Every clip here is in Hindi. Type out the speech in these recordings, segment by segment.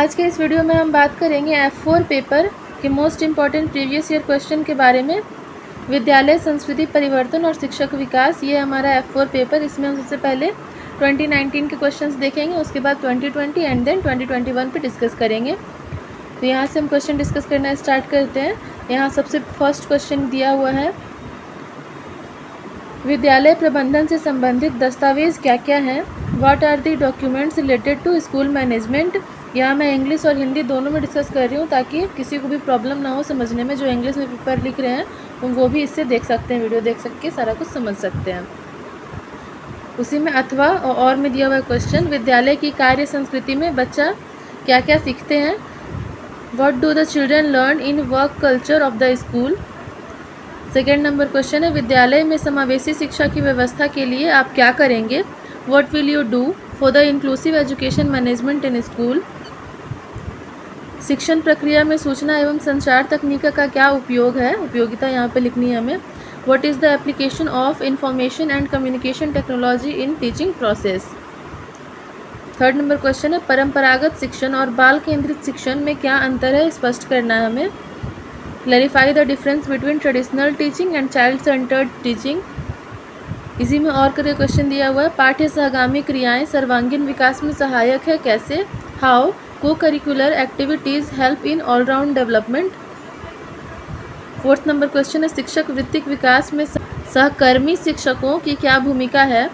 आज के इस वीडियो में हम बात करेंगे F4 पेपर के most important previous year question के बारे में। विद्यालय संस्कृति परिवर्तन और शिक्षक विकास, ये हमारा F4 पेपर। इसमें हम सबसे पहले 2019 के क्वेश्चंस देखेंगे, उसके बाद 2020 एंड देन 2021 पे डिस्कस करेंगे। तो यहाँ से हम क्वेश्चन डिस्कस करना स्टार्ट करते हैं। यहाँ सबसे फर्स्ट क्वेश्चन दिया हुआ है, विद्यालय प्रबंधन से संबंधित दस्तावेज क्या क्या हैं? What are the documents related to school management? यहाँ मैं इंग्लिश और हिंदी दोनों में डिस्कस कर रही हूँ ताकि किसी को भी प्रॉब्लम ना हो समझने में। जो इंग्लिश में पेपर लिख रहे हैं वो भी इससे देख सकते हैं, वीडियो देख सक सारा कुछ समझ सकते हैं। उसी में अथवा और में दिया हुआ क्वेश्चन, विद्यालय की कार्य संस्कृति में बच्चा क्या क्या सीखते हैं? What do the children learn in work culture of the school? Second number question है, विद्यालय में समावेशी शिक्षा की व्यवस्था के लिए आप क्या करेंगे? What will you do for the inclusive education management in school? शिक्षण प्रक्रिया में सूचना एवं संचार तकनीक का क्या उपयोग है? उपयोगिता यहाँ पे लिखनी है हमें। What is the application of information and communication technology in teaching process? Third number question है, परंपरागत शिक्षण और बाल केंद्रित शिक्षण में क्या अंतर है? स्पष्ट करना है हमें। Clarify the difference between traditional teaching and child centred teaching. इसी में और करके क्वेश्चन दिया हुआ है, पाठ्य सहगामी क्रियाएं सर्वांगीण विकास में सहायक है कैसे? How co curricular activities help in all round development? Fourth number question है, शिक्षक वृत्तिक विकास में सहकर्मी शिक्षकों की क्या भूमिका है?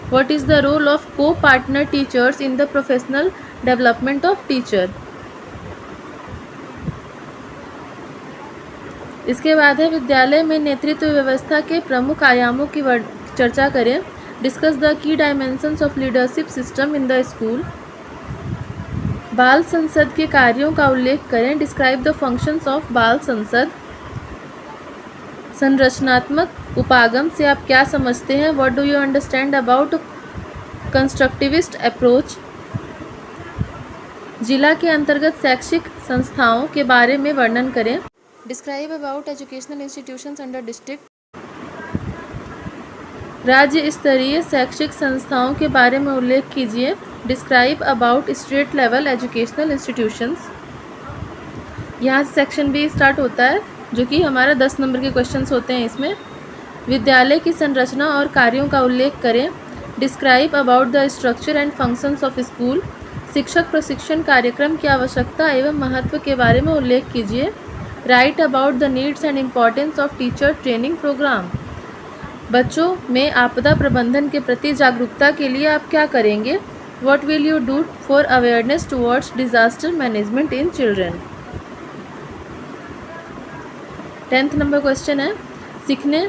What is the role of co partner teachers in the professional development of teacher? इसके बाद है, विद्यालय में नेतृत्व व्यवस्था के प्रमुख आयामों की चर्चा करें। Discuss the key dimensions of leadership system in the school. बाल संसद के कार्यों का उल्लेख करें। डिस्क्राइब द फंक्शंस ऑफ बाल संसद। संरचनात्मक उपागम से आप क्या समझते हैं? What do you understand about constructivist approach? जिला के अंतर्गत शैक्षिक संस्थाओं के बारे में वर्णन करें। Describe about educational institutions under district. राज्य स्तरीय शैक्षिक संस्थाओं के बारे में उल्लेख कीजिए। Describe about state level educational institutions. यहाँ से सेक्शन बी स्टार्ट होता है, जो कि हमारा 10 नंबर के क्वेश्चंस होते हैं। इसमें विद्यालय की संरचना और कार्यों का उल्लेख करें। Describe about the structure and functions of school. शिक्षक प्रशिक्षण कार्यक्रम की आवश्यकता एवं महत्व के बारे में उल्लेख कीजिए। Write about the needs and importance of teacher training programme. बच्चों में आपदा प्रबंधन के प्रति जागरूकता के लिए आप क्या करेंगे? What will you do for awareness towards disaster management in children? 10th number question है, सीखने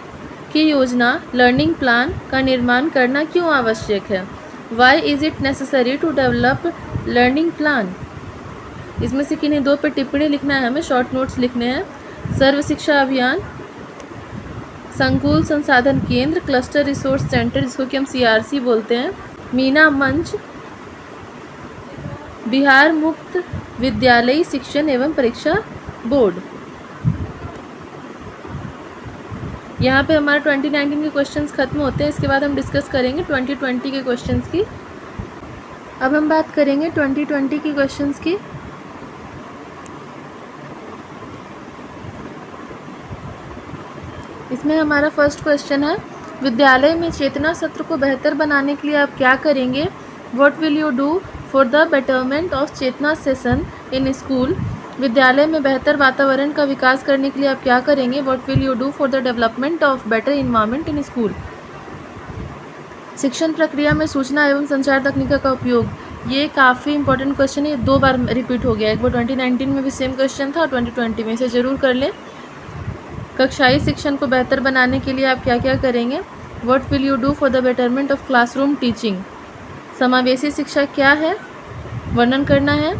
की योजना लर्निंग प्लान का निर्माण करना क्यों आवश्यक है? Why is it necessary to develop learning plan? इसमें से किन्हीं दो पर टिप्पणी लिखना है हमें, शॉर्ट नोट्स लिखने हैं। सर्व शिक्षा अभियान, संकुल संसाधन केंद्र, क्लस्टर रिसोर्स सेंटर जिसको कि हम CRC बोलते हैं, मीना मंच, बिहार मुक्त विद्यालयी शिक्षण एवं परीक्षा बोर्ड। यहाँ पे हमारा 2019 के क्वेश्चंस खत्म होते हैं। इसके बाद हम डिस्कस करेंगे 2020 के क्वेश्चंस की। अब हम बात करेंगे 2020 की क्वेश्चंस की। इसमें हमारा फर्स्ट क्वेश्चन है, विद्यालय में चेतना सत्र को बेहतर बनाने के लिए आप क्या करेंगे? What will you do for the betterment of Chetna session in school? विद्यालय में बेहतर वातावरण का विकास करने के लिए आप क्या करेंगे? What will you do for the development of better environment in school? शिक्षण प्रक्रिया में सूचना एवं संचार तकनीक का उपयोग, ये काफ़ी इंपॉर्टेंट क्वेश्चन है। ये 2 बार रिपीट हो गया, एक बार 2019 में भी सेम क्वेश्चन था और 2020 में, इसे ज़रूर कर लें। कक्षाई शिक्षण को बेहतर बनाने के लिए आप क्या क्या करेंगे? What will you do for the betterment of classroom teaching? समावेशी शिक्षा क्या है? वर्णन करना है।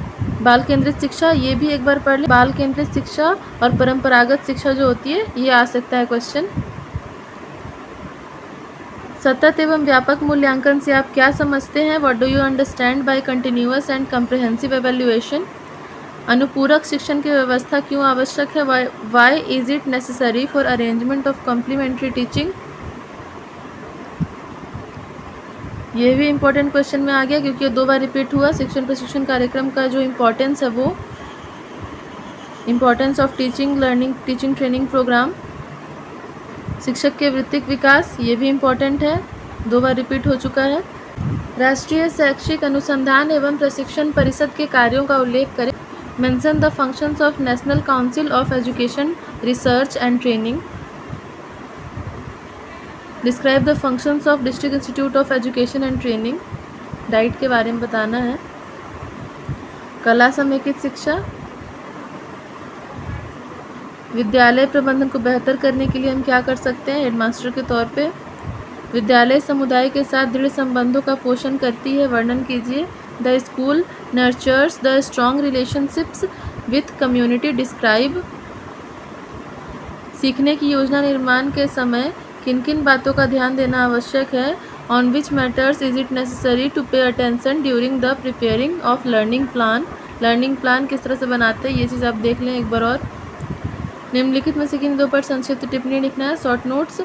बाल केंद्रित शिक्षा, ये भी एक बार पढ़ लें। बाल केंद्रित शिक्षा और परंपरागत शिक्षा जो होती है, ये आ सकता है क्वेश्चन। सतत एवं व्यापक मूल्यांकन से आप क्या समझते हैं? What do you understand by continuous and comprehensive evaluation? अनुपूरक शिक्षण की व्यवस्था क्यों आवश्यक है? Why is it necessary for arrangement of complementary teaching? ये भी इम्पोर्टेंट क्वेश्चन में आ गया क्योंकि ये 2 बार रिपीट हुआ। शिक्षण प्रशिक्षण कार्यक्रम का जो इम्पोर्टेंस है वो importance of teaching learning teaching training programme, शिक्षक के वृत्तिक विकास, ये भी इम्पोर्टेंट है, 2 बार रिपीट हो चुका है। राष्ट्रीय शैक्षिक अनुसंधान एवं प्रशिक्षण परिषद के कार्यों का उल्लेख करें। Mention the functions of national council of education research and training. Describe the functions of district institute of education and training. Diet के बारे में बताना है। कला समेकित शिक्षा, विद्यालय प्रबंधन को बेहतर करने के लिए हम क्या कर सकते हैं हेडमास्टर के तौर पे। विद्यालय समुदाय के साथ दृढ़ संबंधों का पोषण करती है, वर्णन कीजिए। The school nurtures the strong relationships with community. Describe. सीखने की योजना निर्माण के समय किन किन बातों का ध्यान देना आवश्यक है। On which matters is it necessary to pay attention during the preparing of learning plan. Learning plan किस तरह से बनाते हैं ये चीज़ आप देख लें एक बार और। निम्नलिखित में से किन 2 पर संक्षिप्त टिप्पणी लिखना है, शॉर्ट नोट्स।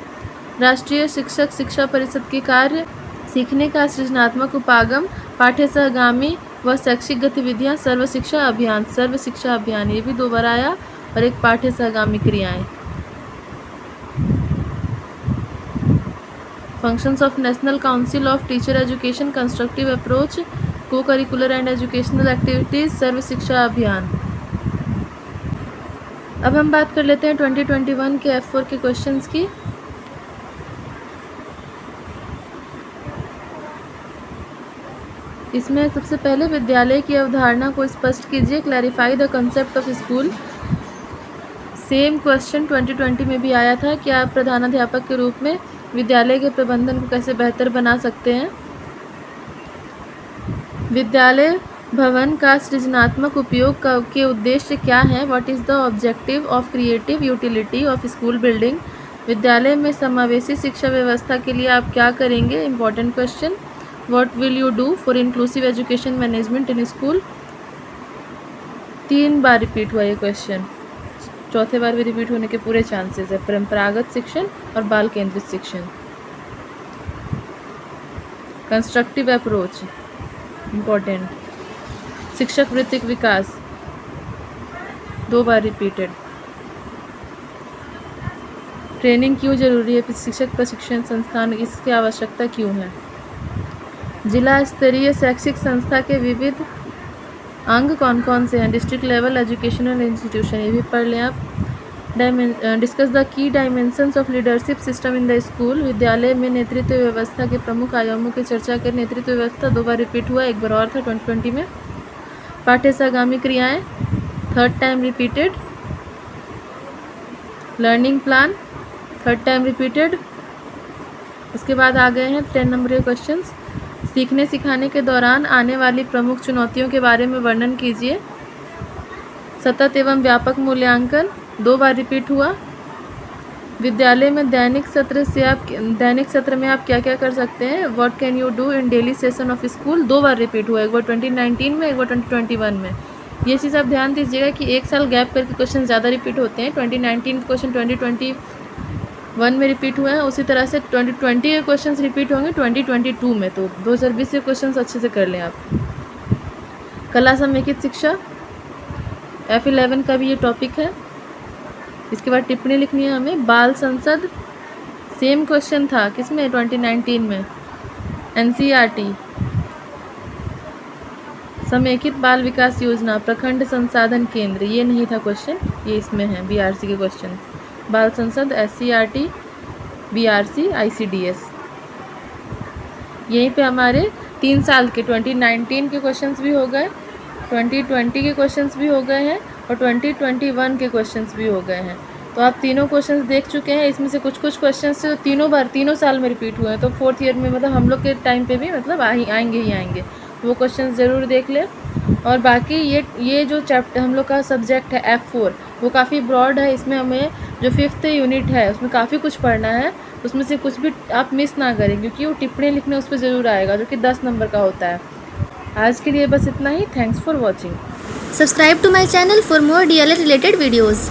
राष्ट्रीय शिक्षक शिक्षा परिषद के कार्य, सीखने का सृजनात्मक उपागम, पाठ्य सहगामी व शैक्षिक गतिविधियाँ, सर्व शिक्षा अभियान। सर्व शिक्षा अभियान ये भी 2 बार आया और एक पाठ्य सहगामी क्रियाएं। Functions of national council of teacher education, constructive approach, को करिकुलर एंड एजुकेशनल एक्टिविटीज़, सर्व शिक्षा अभियान। अब हम बात कर लेते हैं 2021 के F4 के क्वेश्चंस की। इसमें सबसे पहले विद्यालय की अवधारणा को स्पष्ट कीजिए। Clarify the concept of school. Same question 2020 में भी आया था कि आप प्रधानाध्यापक के रूप में विद्यालय के प्रबंधन को कैसे बेहतर बना सकते हैं। विद्यालय भवन का सृजनात्मक उपयोग के उद्देश्य क्या है। What is the objective of creative utility of school building. विद्यालय में समावेशी शिक्षा व्यवस्था के लिए आप क्या करेंगे, important question. What will you do for inclusive education management in school. 3 bar repeat हुआ ये क्वेश्चन, चौथे बार भी रिपीट होने के पूरे चांसेस है। परंपरागत शिक्षण और बाल केंद्रित शिक्षण। Constructive approach important. शिक्षक वृत्तिक विकास 2 बार रिपीटेड। ट्रेनिंग क्यों जरूरी है, शिक्षक प्रशिक्षण संस्थान इसकी आवश्यकता क्यों है। जिला स्तरीय शैक्षिक संस्था के विविध अंग कौन कौन से हैं। डिस्ट्रिक्ट लेवल एजुकेशनल इंस्टीट्यूशन ये भी पढ़ लें आप। Discuss the key dimensions of leadership system in the school. विद्यालय में नेतृत्व व्यवस्था के प्रमुख आयामों की चर्चा करें। नेतृत्व व्यवस्था 2 बार रिपीट हुआ, एक बार और था 2020 में। पाठ्य सहगामी क्रियाएं 3rd time repeated. Learning plan 3rd time repeated. उसके बाद आ गए हैं 10 नंबर के क्वेश्चंस। सीखने सिखाने के दौरान आने वाली प्रमुख चुनौतियों के बारे में वर्णन कीजिए। सतत एवं व्यापक मूल्यांकन 2 बार रिपीट हुआ। विद्यालय में दैनिक सत्र में आप क्या क्या कर सकते हैं। What can you do in daily session of school 2 bar repeat हुआ, एक बार 2019 में, एक बार 2021 में। ये चीज़ आप ध्यान दीजिएगा कि 1 साल गैप करके क्वेश्चन ज़्यादा रिपीट होते हैं। 2019 के क्वेश्चन 2021 में रिपीट हुए हैं, उसी तरह से 2020 के क्वेश्चंस रिपीट होंगे 2022 में। तो 2020 के क्वेश्चंस अच्छे से कर लें आप। कला समेकित शिक्षा F11 का भी ये टॉपिक है। इसके बाद टिप्पणी लिखनी है हमें। बाल संसद सेम क्वेश्चन था किसमें 2019 में, NCERT। समेकित बाल विकास योजना, प्रखंड संसाधन केंद्र, ये नहीं था क्वेश्चन, ये इसमें है BRC के क्वेश्चन। बाल संसद SCERT BRC ICDS। यहीं पे हमारे 3 साल के 2019 के क्वेश्चंस भी हो गए, 2020 के क्वेश्चंस भी हो गए हैं और 2021 के क्वेश्चंस भी हो गए हैं। तो आप तीनों क्वेश्चंस देख चुके हैं। इसमें से कुछ क्वेश्चंस से तीनों साल में रिपीट हुए हैं, तो 4th ईयर में मतलब हम लोग के टाइम पे भी मतलब आएंगे ही आएंगे। वो क्वेश्चंस ज़रूर देख लें। और बाकी ये जो चैप्टर हम लोग का सब्जेक्ट है F4 वो काफ़ी ब्रॉड है। इसमें हमें जो 5th यूनिट है उसमें काफ़ी कुछ पढ़ना है। उसमें से कुछ भी आप मिस ना करें क्योंकि वो टिप्पणी लिखने उस पर ज़रूर आएगा जो कि 10 नंबर का होता है। आज के लिए बस इतना ही। Thanks for watching. Subscribe to my channel for more DLA related videos.